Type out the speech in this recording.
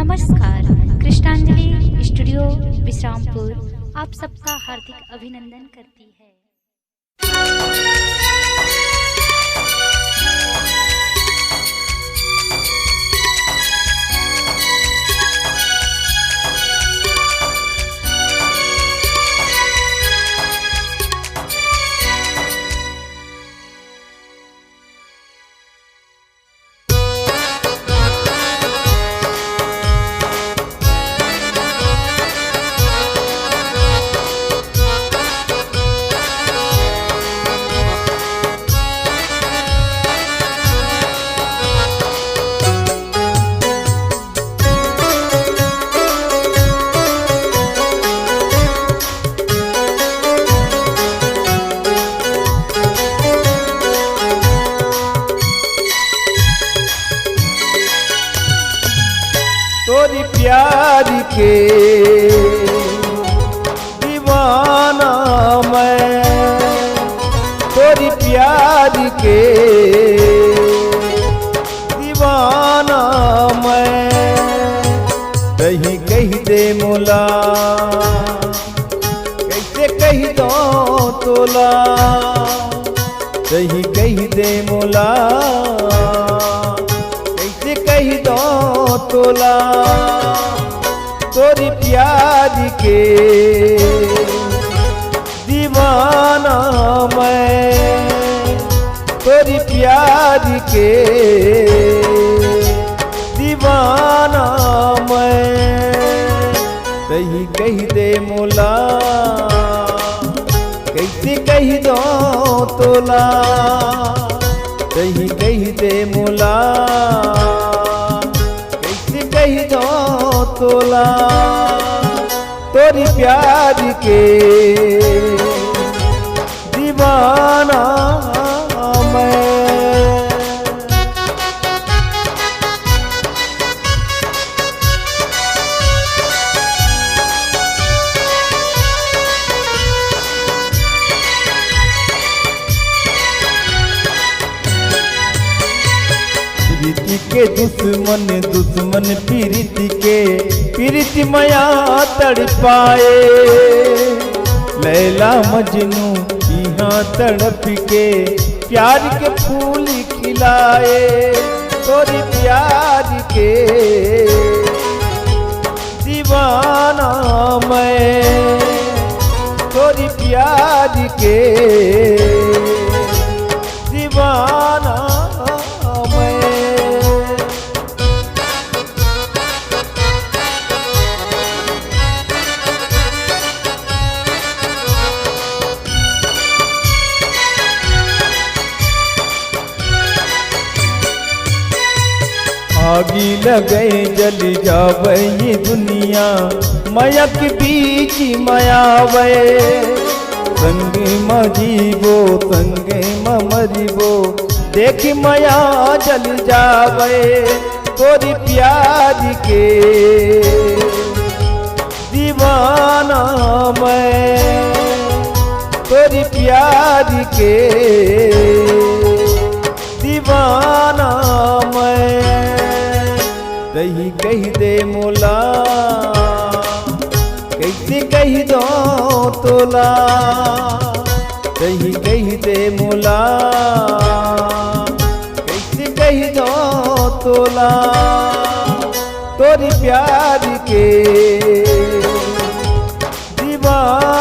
नमस्कार, कृष्णांजलि स्टूडियो विश्रामपुर आप सबका हार्दिक अभिनंदन करती है। तोरी प्यार के दीवाना मैं, तोरी प्यार के दीवाना मैं। कहीं कही दे मोला, कैसे कही दो तोला, कहीं कही दे मोला, कैसे कही दो तोला। तोरी प्यार के दीवाना मैं, तोरी प्यार के दीवाना मैं। कहीं कही दे मोला, कैसे कही दो तोला, कहीं कही दे मोला, कही दो तोला। तोरी प्यार के दीवाना मैं। प्रीति के दुश्मन दुश्मन प्रीति के प्रीति मया तड़पाए। लैला मजनू यहाँ तड़प के प्यार के फूल खिलाए। तोरी प्यार के दीवाना मैं, तोरी प्यार के दीवाना आगी लगे जल जावे ये दुनिया, माया के बीच मायावे। संगे मजीबो संगे मरिबो, देख माया जल जावे। तोरी प्यार के दीवाना मैं, तोरी प्यार के दीवाना मैं। कहीं कही दे मोला, कैसे कही दो तोला, कहीं कही दे मोला, कैसे कही दो तोला। तोरी प्यार के दीवाना